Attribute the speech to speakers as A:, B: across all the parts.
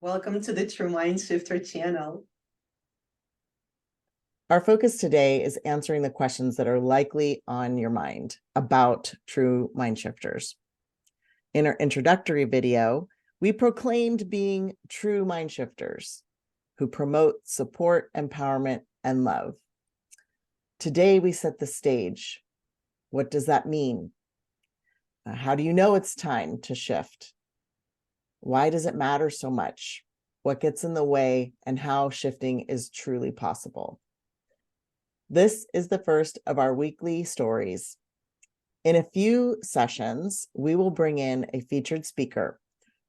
A: Welcome to the TrueMindShifter channel.
B: Our focus today is answering the questions that are likely on your mind about true mind shifters. In our introductory video, we proclaimed being true mind shifters who promote support, empowerment, and love. Today, we set the stage. What does that mean? How do you know it's time to shift? Why does it matter so much? What gets in the way and how shifting is truly possible? This is the first of our weekly stories. In a few sessions, we will bring in a featured speaker,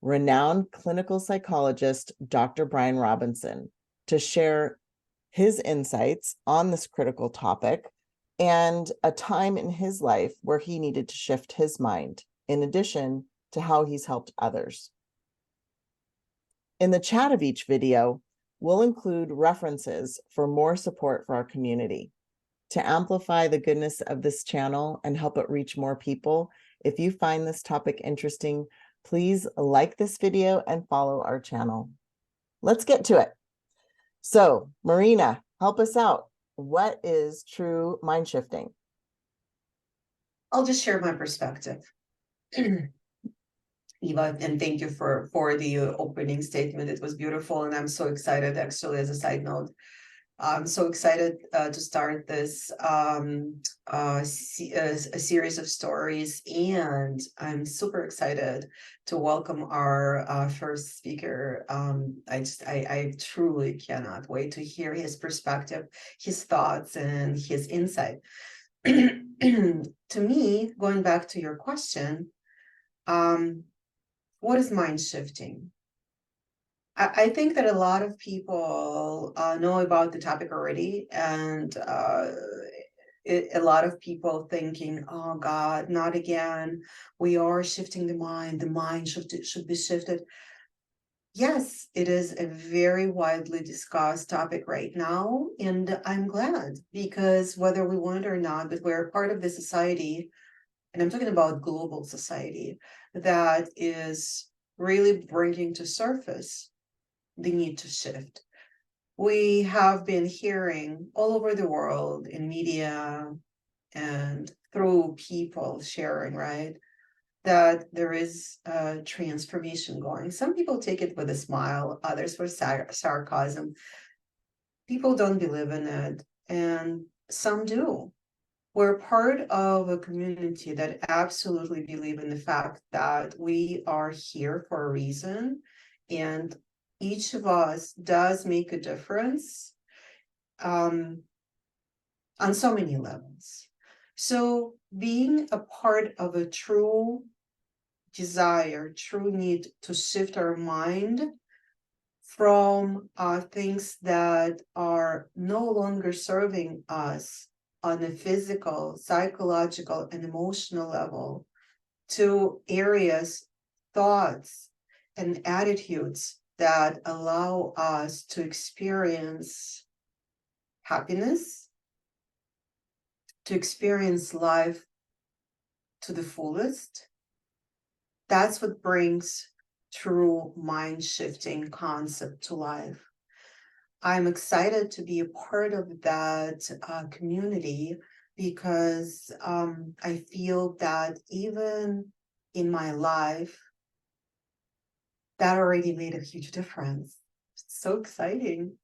B: renowned clinical psychologist, Dr. Brian Robinson, to share his insights on this critical topic and a time in his life where he needed to shift his mind, in addition to how he's helped others. In the chat of each video, we'll include references for more support for our community. To amplify the goodness of this channel and help it reach more people, if you find this topic interesting, please like this video and follow our channel. Let's get to it. So, Marina, help us out. What is true mind shifting?
A: I'll just share my perspective. Eva, and thank you for the opening statement. It was beautiful, and I'm so excited, actually, as a side note. I'm so excited to start this a series of stories, and I'm super excited to welcome our first speaker. I truly cannot wait to hear his perspective, his thoughts, and his insight. To me, going back to your question, what is mind shifting? I think that a lot of people know about the topic already, and a lot of people thinking, oh God, not again. We are shifting the mind should be shifted. Yes, it is a very widely discussed topic right now, and I'm glad, because whether we want it or not, but we're part of the society, and I'm talking about global society, that is really bringing to surface the need to shift. We have been hearing all over the world in media and through people sharing, right, that there is a transformation going. Some people take it with a smile, others with sarcasm. People don't believe in it, and some do. We're part of a community that absolutely believe in the fact that we are here for a reason, and each of us does make a difference on so many levels. So being a part of a true desire, true need to shift our mind from things that are no longer serving us on a physical, psychological, and emotional level to areas, thoughts, and attitudes that allow us to experience happiness, to experience life to the fullest. That's what brings true mind shifting concept to life. I'm excited to be a part of that community, because I feel that even in my life, that already made a huge difference. It's so exciting.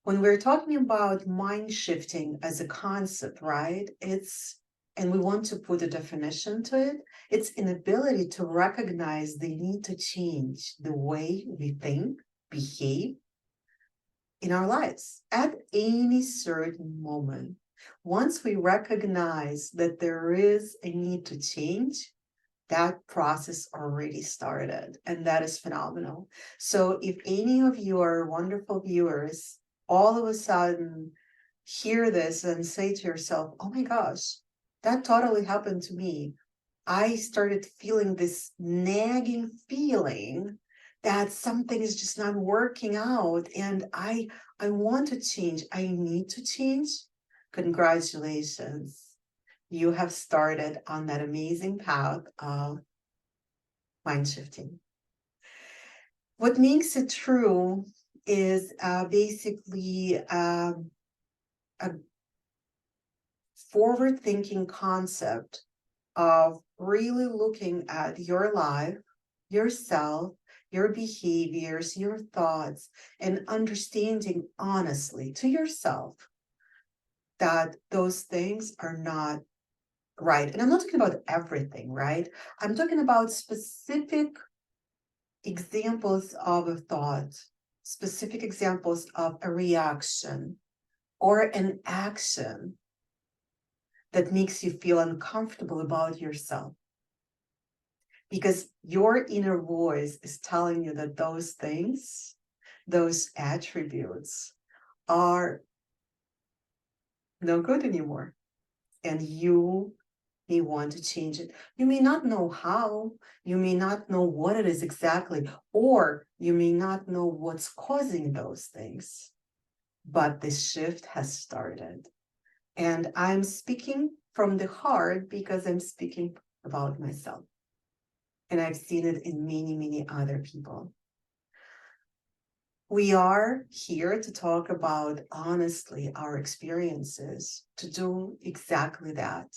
A: When we're talking about mind shifting as a concept, right? And we want to put a definition to it, it's an ability to recognize the need to change the way we think, behave in our lives at any certain moment. Once we recognize that there is a need to change, that process already started, and that is phenomenal. So if any of you are wonderful viewers, all of a sudden hear this and say to yourself, oh my gosh, that totally happened to me. I started feeling this nagging feeling that something is just not working out, and I want to change. I need to change. Congratulations. You have started on that amazing path of mind shifting. What makes it true is basically a forward-thinking concept of really looking at your life, yourself, your behaviors, your thoughts, and understanding honestly to yourself that those things are not right. And I'm not talking about everything, right? I'm talking about specific examples of a thought, specific examples of a reaction or an action that makes you feel uncomfortable about yourself. Because your inner voice is telling you that those things, those attributes are no good anymore. And you may want to change it. You may not know how, you may not know what it is exactly, or you may not know what's causing those things. But the shift has started. And I'm speaking from the heart because I'm speaking about myself. And I've seen it in many, many other people. We are here to talk about honestly our experiences, to do exactly that,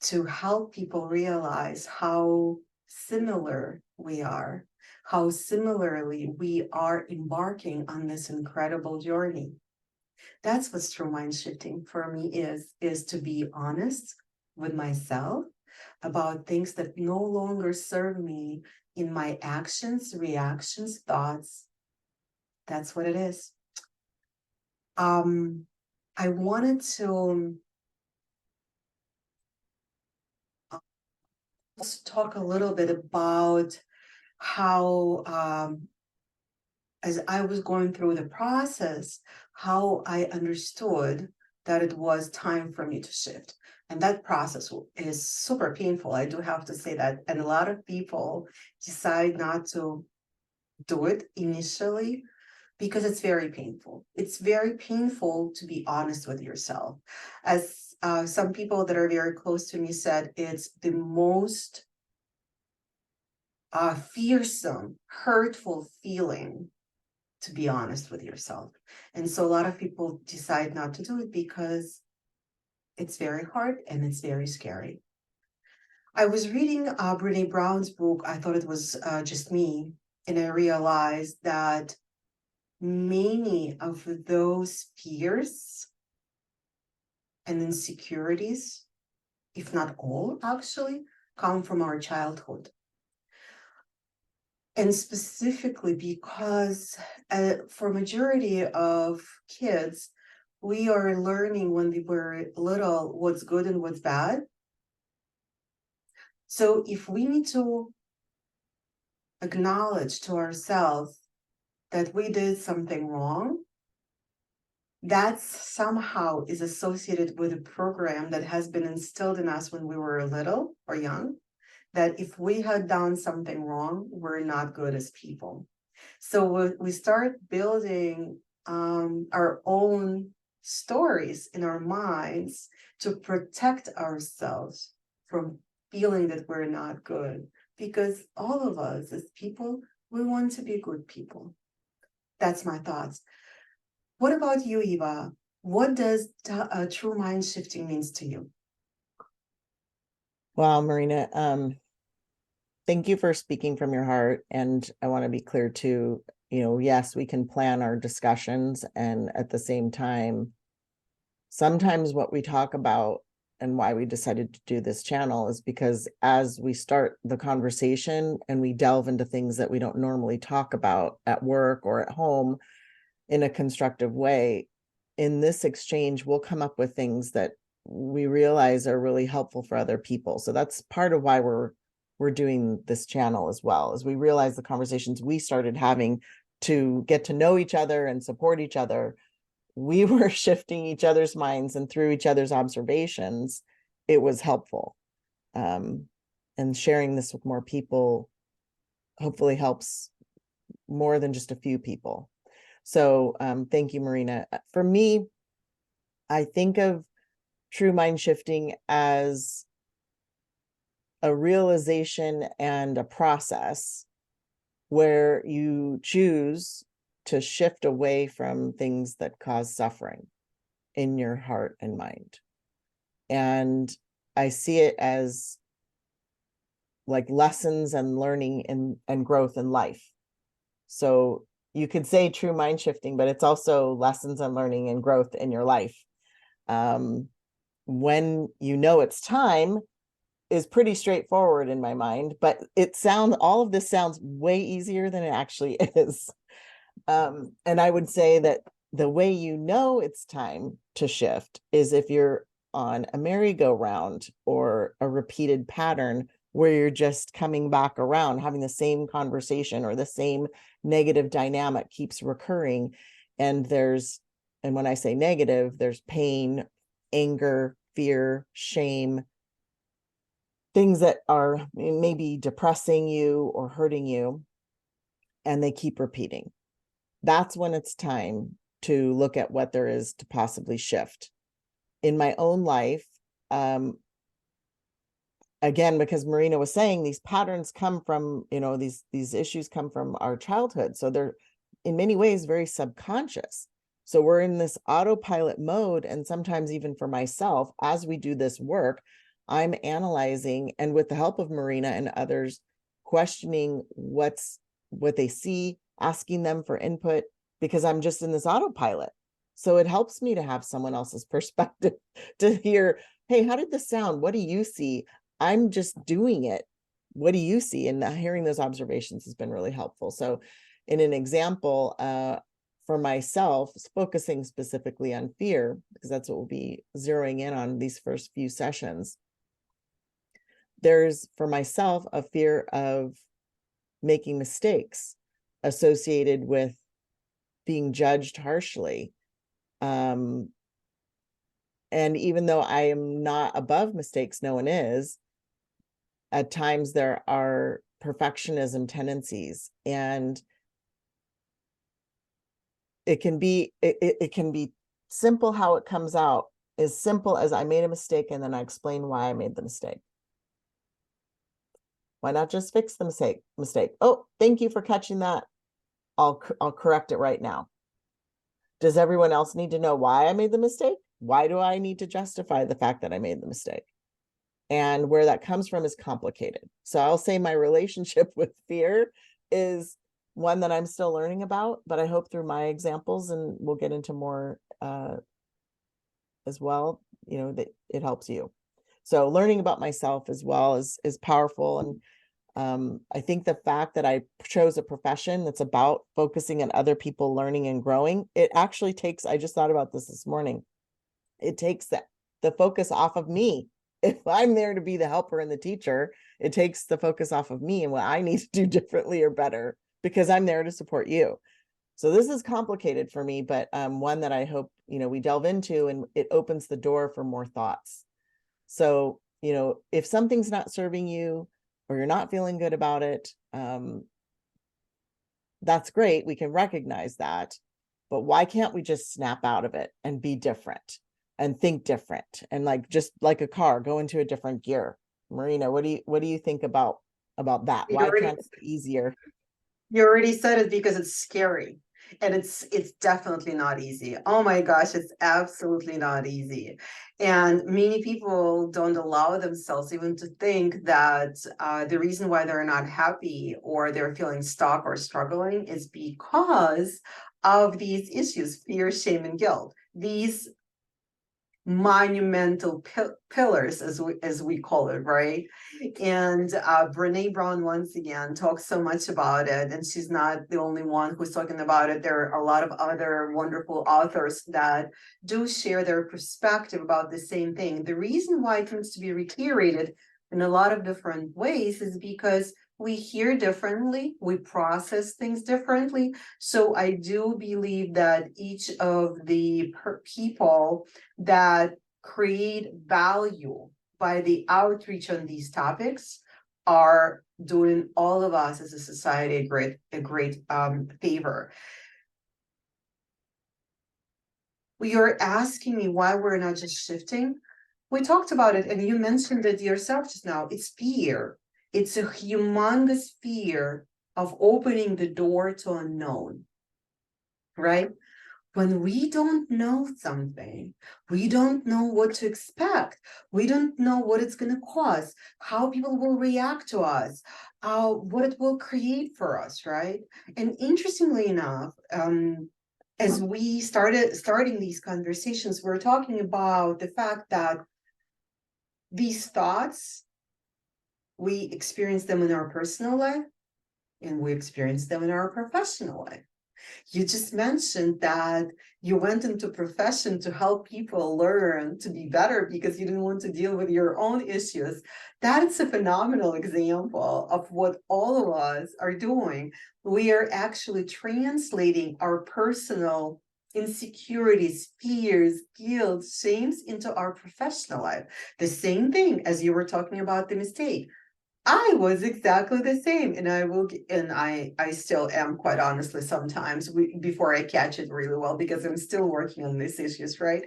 A: to help people realize how similar we are, how similarly we are embarking on this incredible journey. That's what's true mind shifting for me is to be honest with myself about things that no longer serve me in my actions, reactions, thoughts. That's what it is. I wanted to also talk a little bit about how, as I was going through the process, how I understood that it was time for me to shift. And that process is super painful. I do have to say that. And a lot of people decide not to do it initially because it's very painful. It's very painful to be honest with yourself. As some people that are very close to me said, it's the most fearsome, hurtful feeling to be honest with yourself. And so a lot of people decide not to do it because it's very hard and it's very scary. I was reading Brene Brown's book. I thought it was just me. And I realized that many of those fears and insecurities, if not all actually, come from our childhood. And specifically because for majority of kids, we are learning when we were little what's good and what's bad. So if we need to acknowledge to ourselves that we did something wrong, that somehow is associated with a program that has been instilled in us when we were little or young, that if we had done something wrong, we're not good as people. So we start building our own stories in our minds to protect ourselves from feeling that we're not good. Because all of us as people, we want to be good people. That's my thoughts. What about you, Eva? What does true mind shifting means to you?
B: Wow, Marina, thank you for speaking from your heart. And I want to be clear too, yes, we can plan our discussions. And at the same time, sometimes what we talk about and why we decided to do this channel is because as we start the conversation and we delve into things that we don't normally talk about at work or at home in a constructive way, in this exchange, we'll come up with things that we realize are really helpful for other people. So that's part of why we're doing this channel as well, as we realize the conversations we started having to get to know each other and support each other, we were shifting each other's minds, and through each other's observations, it was helpful. And sharing this with more people hopefully helps more than just a few people. So thank you, Marina. For me, I think of true mind shifting as a realization and a process where you choose to shift away from things that cause suffering in your heart and mind. And I see it as like lessons and learning and growth in life. So you could say true mind shifting, but it's also lessons and learning and growth in your life. When you know it's time is pretty straightforward in my mind, but all of this sounds way easier than it actually is. And I would say that the way you know it's time to shift is if you're on a merry-go-round or a repeated pattern where you're just coming back around, having the same conversation or the same negative dynamic keeps recurring. And when I say negative, there's pain, anger, fear, shame, things that are maybe depressing you or hurting you, and they keep repeating. That's when it's time to look at what there is to possibly shift. In my own life, again, because Marina was saying, these patterns come from, these issues come from our childhood. So they're in many ways very subconscious. So we're in this autopilot mode. And sometimes even for myself, as we do this work, I'm analyzing, and with the help of Marina and others, questioning what they see, asking them for input, because I'm just in this autopilot. So it helps me to have someone else's perspective to hear, hey, how did this sound? What do you see? I'm just doing it. What do you see? And hearing those observations has been really helpful. So in an example, for myself, focusing specifically on fear, because that's what we'll be zeroing in on these first few sessions. There's, for myself, a fear of making mistakes associated with being judged harshly. And even though I am not above mistakes, no one is, at times there are perfectionism tendencies, and it can be simple how it comes out, as simple as I made a mistake and then I explain why I made the mistake. Why not just fix the mistake? Oh, thank you for catching that. I'll correct it right now. Does everyone else need to know why I made the mistake? Why do I need to justify the fact that I made the mistake? And where that comes from is complicated. So I'll say my relationship with fear is one that I'm still learning about, but I hope through my examples, and we'll get into more as well, that it helps you. So learning about myself as well is powerful. And I think the fact that I chose a profession that's about focusing on other people learning and growing, it actually takes, I just thought about this morning, it takes the focus off of me. If I'm there to be the helper and the teacher, it takes the focus off of me and what I need to do differently or better, because I'm there to support you. So this is complicated for me, but one that I hope, we delve into, and it opens the door for more thoughts. So, if something's not serving you or you're not feeling good about it, that's great. We can recognize that, but why can't we just snap out of it and be different and think different, and just like a car, go into a different gear? Marina, what do you think about that? Why can't it be easier?
A: You already said it, because it's scary. And it's definitely not easy. Oh my gosh, it's absolutely not easy. And many people don't allow themselves even to think that the reason why they're not happy or they're feeling stuck or struggling is because of these issues: fear, shame, and guilt. These monumental pillars, as we call it, right? And Brene Brown once again talks so much about it, and she's not the only one who's talking about it. There are a lot of other wonderful authors that do share their perspective about the same thing. The reason why it needs to be reiterated in a lot of different ways is because we hear differently, we process things differently. So I do believe that each of the people that create value by the outreach on these topics are doing all of us as a society a great favor. You're asking me why we're not just shifting. We talked about it, and you mentioned it yourself just now. It's fear. It's a humongous fear of opening the door to unknown, right? When we don't know something, we don't know what to expect. We don't know what it's going to cost, how people will react to us, what it will create for us, right? And interestingly enough, as we starting these conversations, we're talking about the fact that these thoughts, we experience them in our personal life and we experience them in our professional life. You just mentioned that you went into profession to help people learn to be better because you didn't want to deal with your own issues. That's a phenomenal example of what all of us are doing. We are actually translating our personal insecurities, fears, guilt, shames into our professional life. The same thing as you were talking about the mistake. I was exactly the same, and I still am, quite honestly, sometimes before I catch it really well, because I'm still working on these issues, right?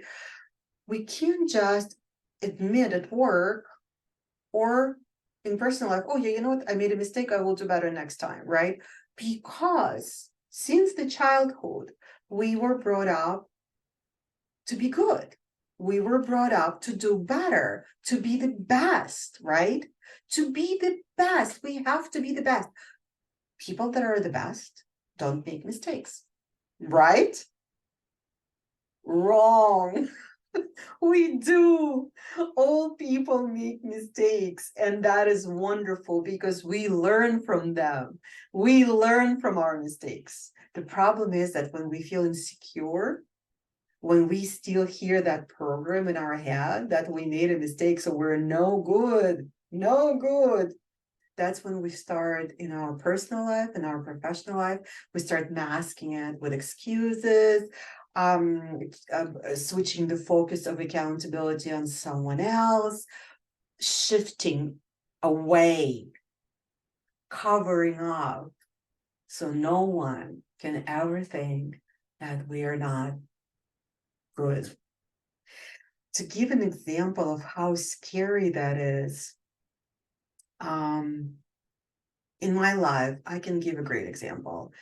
A: We can't just admit at work or in personal life, oh yeah, you know what, I made a mistake, I will do better next time, right? Because since the childhood, we were brought up to be good. We were brought up to do better, to be the best, right? To be the best, we have to be the best. People that are the best don't make mistakes, right? Wrong. We do. All people make mistakes, and that is wonderful because we learn from them. We learn from our mistakes. The problem is that when we feel insecure, when we still hear that program in our head that we made a mistake, so we're no good, no good. That's when we start in our personal life, in our professional life, we start masking it with excuses, switching the focus of accountability on someone else, shifting away, covering up, so no one can ever think that we are not good. To give an example of how scary that is, in my life, I can give a great example.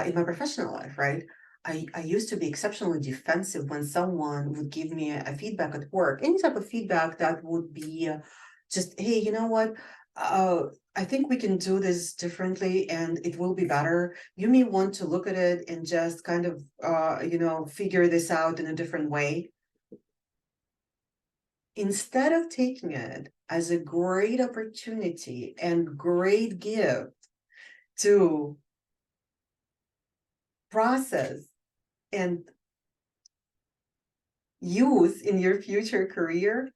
A: In my professional life, right? I used to be exceptionally defensive when someone would give me a feedback at work, any type of feedback that would be just, hey, you know what? I think we can do this differently and it will be better. You may want to look at it and just kind of, figure this out in a different way. Instead of taking it as a great opportunity and great gift to process and use in your future career,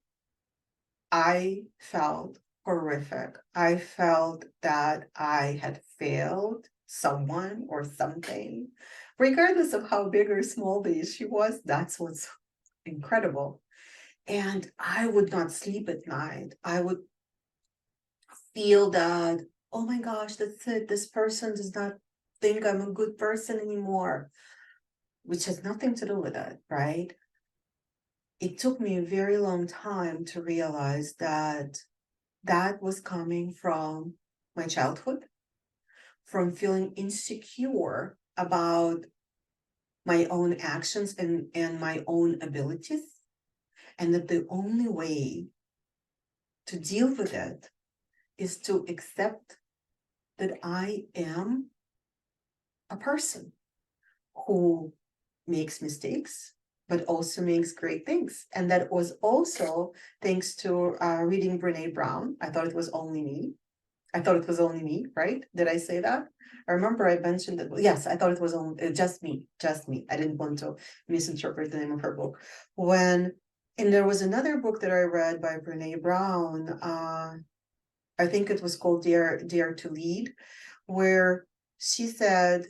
A: I felt horrific. I felt that I had failed someone or something, regardless of how big or small the issue was. That's what's incredible. And I would not sleep at night. I would feel that, oh my gosh, that's it. This person does not think I'm a good person anymore, which has nothing to do with it, right? It took me a very long time to realize that that was coming from my childhood, from feeling insecure about my own actions and my own abilities, and that the only way to deal with it is to accept that I am a person who makes mistakes, but also makes great things. And that was also thanks to reading Brene Brown. I thought it was only me. I thought it was only me, right? Did I say that? I remember I mentioned that. Yes, I thought it was only just me, just me. I didn't want to misinterpret the name of her book. And there was another book that I read by Brene Brown. I think it was called Dare to Lead, where she said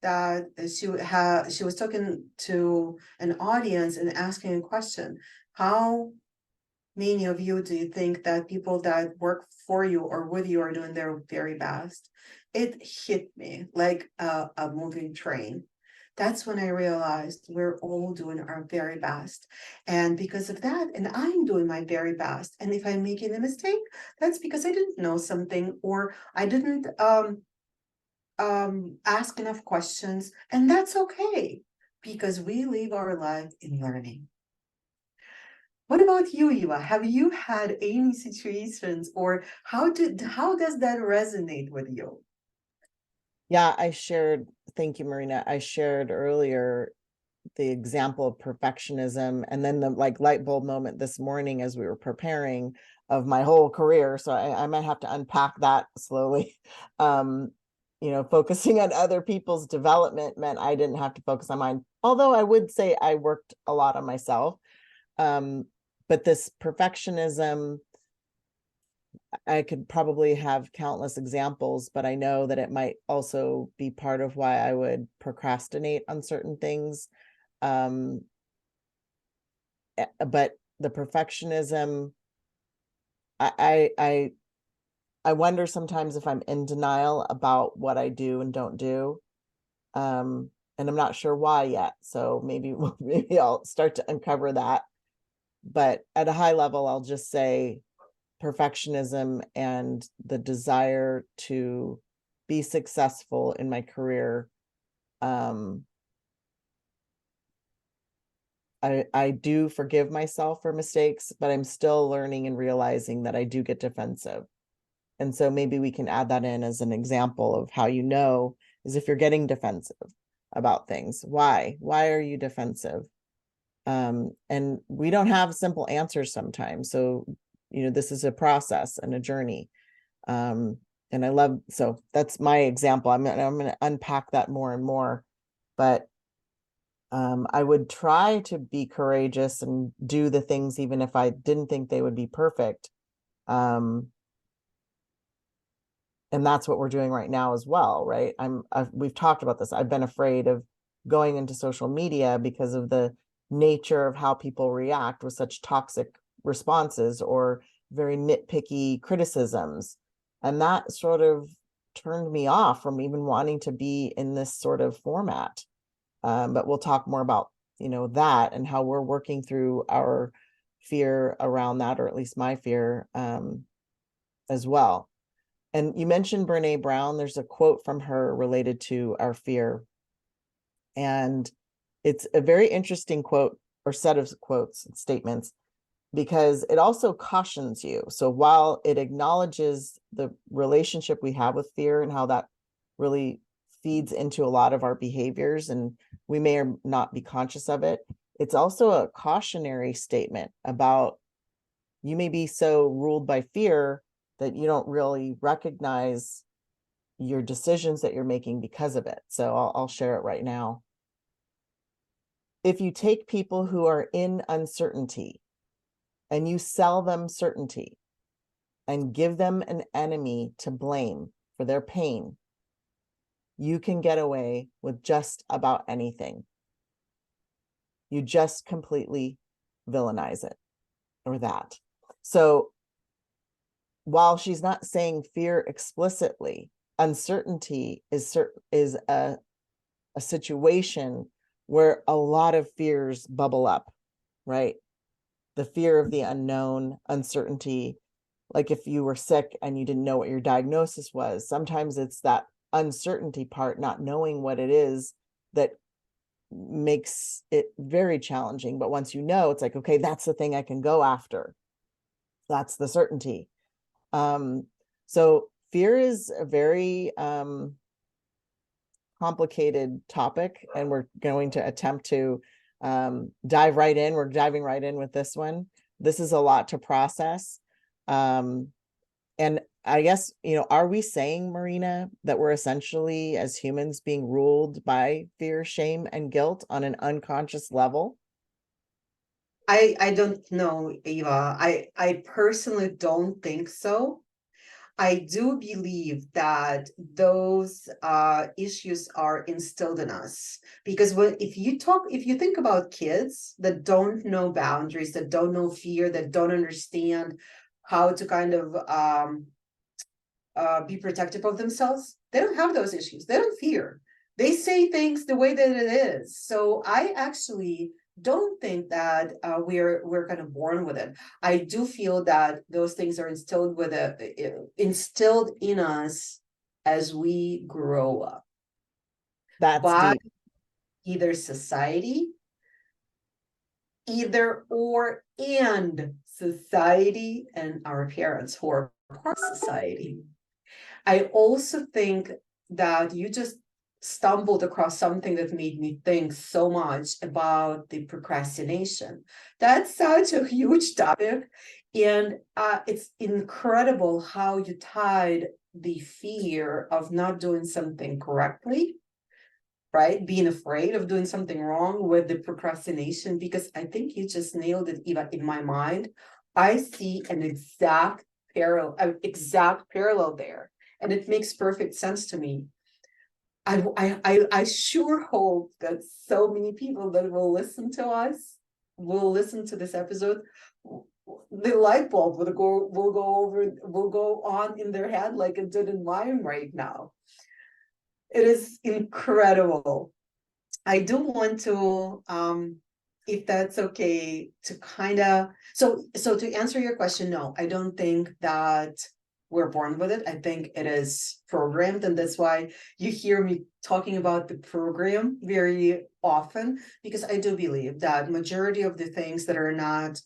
A: that she was talking to an audience and asking a question. How many of you do you think that people that work for you or with you are doing their very best? It hit me like a moving train. That's when I realized we're all doing our very best. And because of that, and I'm doing my very best. And if I'm making a mistake, that's because I didn't know something, or I didn't ask enough questions, and that's okay, because we live our life in learning. What about you, Eva? Have you had any situations, or how does that resonate with you?
B: Yeah, thank you, Marina. I shared earlier the example of perfectionism, and then the like light bulb moment this morning as we were preparing of my whole career. So I might have to unpack that slowly. Focusing on other people's development meant I didn't have to focus on mine. Although I would say I worked a lot on myself. But this perfectionism, I could probably have countless examples, but I know that it might also be part of why I would procrastinate on certain things. But the perfectionism, I wonder sometimes if I'm in denial about what I do and don't do. And I'm not sure why yet. So maybe I'll start to uncover that. But at a high level, I'll just say perfectionism and the desire to be successful in my career. I do forgive myself for mistakes, but I'm still learning and realizing that I do get defensive. And so maybe we can add that in as an example of how is if you're getting defensive about things. Why? Why are you defensive? And we don't have simple answers sometimes. So, this is a process and a journey. And so that's my example. I'm going to unpack that more and more, but I would try to be courageous and do the things, even if I didn't think they would be perfect. And that's what we're doing right now as well, right? We've talked about this. I've been afraid of going into social media because of the nature of how people react with such toxic responses or very nitpicky criticisms. And that sort of turned me off from even wanting to be in this sort of format. But we'll talk more about, that and how we're working through our fear around that, or at least my fear as well. And you mentioned Brene Brown. There's a quote from her related to our fear. And it's a very interesting quote, or set of quotes and statements, because it also cautions you. So while it acknowledges the relationship we have with fear and how that really feeds into a lot of our behaviors, and we may or not be conscious of it, it's also a cautionary statement about you may be so ruled by fear that you don't really recognize your decisions that you're making because of it. So I'll share it right now. If you take people who are in uncertainty and you sell them certainty and give them an enemy to blame for their pain, you can get away with just about anything. You just completely villainize it or that. So while she's not saying fear explicitly, uncertainty is a situation where a lot of fears bubble up, right? The fear of the unknown, uncertainty. Like if you were sick and you didn't know what your diagnosis was, sometimes it's that uncertainty part, not knowing what it is, that makes it very challenging. But once you know, it's like, okay, that's the thing I can go after. That's the certainty. So fear is a very complicated topic, and we're going to attempt to dive right in. We're diving right in with this one. This is a lot to process. And I guess, are we saying, Marina, that we're essentially as humans being ruled by fear, shame, and guilt on an unconscious level?
A: I don't know, Eva. I personally don't think so. I do believe that those issues are instilled in us, because if you think about kids that don't know boundaries, that don't know fear, that don't understand how to kind of be protective of themselves, they don't have those issues. They don't fear. They say things the way that it is. So I actually don't think that we're kind of born with it. I do feel that those things are instilled in us as we grow up
B: That's
A: by
B: deep.
A: either society, either or, and society and our parents who are part of society. I also think that you just stumbled across something that made me think so much about the procrastination. That's such a huge topic. And it's incredible how you tied the fear of not doing something correctly, right? Being afraid of doing something wrong with the procrastination, because I think you just nailed it, Eva. In my mind, I see an exact parallel there. And it makes perfect sense to me. I sure hope that so many people that will listen to us, will listen to this episode, the light bulb will go on in their head like it did in mine right now. It is incredible. I do want to, if that's okay, to kind of, so to answer your question, no, I don't think that we're born with it. I think it is programmed, and that's why you hear me talking about the program very often, because I do believe that majority of the things that are not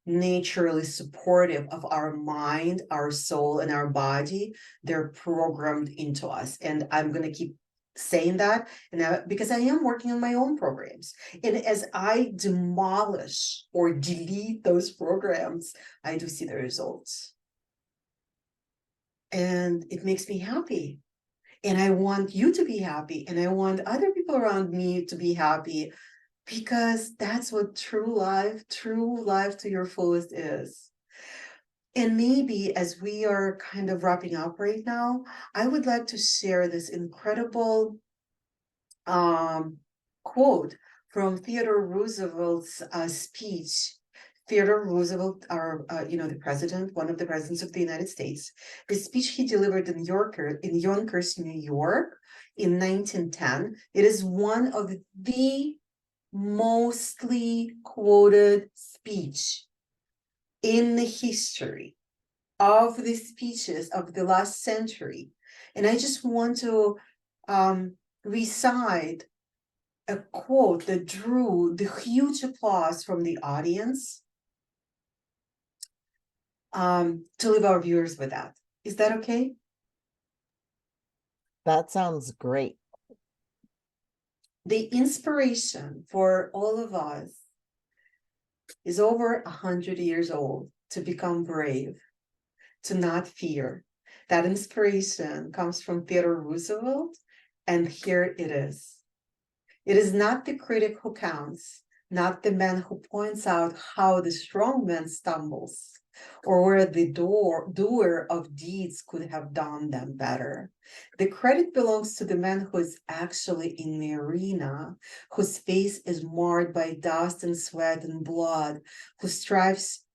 A: naturally supportive of our mind, our soul, and our body, they're programmed into us. And I'm going to keep saying that, and because I am working on my own programs, and as I demolish or delete those programs, I do see the results, and it makes me happy, and I want you to be happy, and I want other people around me to be happy, because that's what true life to your fullest is. And maybe as we are kind of wrapping up right now, I would like to share this incredible quote from Theodore Roosevelt's speech. Theodore Roosevelt, the president, one of the presidents of the United States, the speech he delivered in Yonkers, New York, in 1910. It is one of the mostly quoted speech in the history of the speeches of the last century. And I just want to recite a quote that drew the huge applause from the audience, to leave our viewers with that. Is that okay?
B: That sounds great.
A: The inspiration for all of us is over 100 years old, to become brave, to not fear. That inspiration comes from Theodore Roosevelt, and here it is. It is not the critic who counts, not the man who points out how the strong man stumbles, or where the doer of deeds could have done them better. The credit belongs to the man who is actually in the arena, whose face is marred by dust and sweat and blood, who strives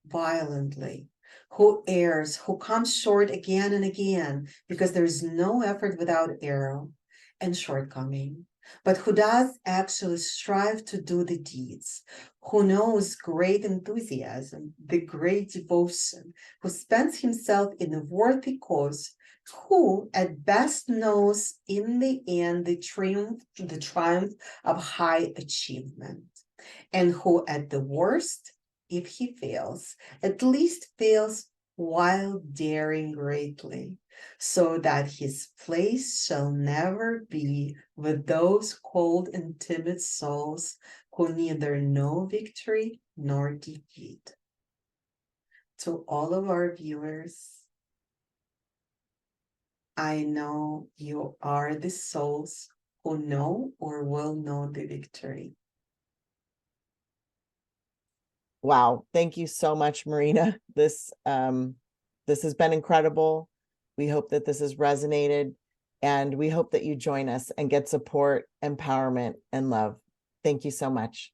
A: violently, who errs, who comes short again and again, because there is no effort without error and shortcoming, but who does actually strive to do the deeds, who knows great enthusiasm, the great devotion, who spends himself in a worthy cause, who at best knows in the end the triumph of high achievement, and who at the worst, if he fails, at least fails while daring greatly, so that his place shall never be with those cold and timid souls who neither know victory nor defeat. To all of our viewers, I know you are the souls who know or will know the victory.
B: Wow. Thank you so much, Marina. This has been incredible. We hope that this has resonated, and we hope that you join us and get support, empowerment, and love. Thank you so much.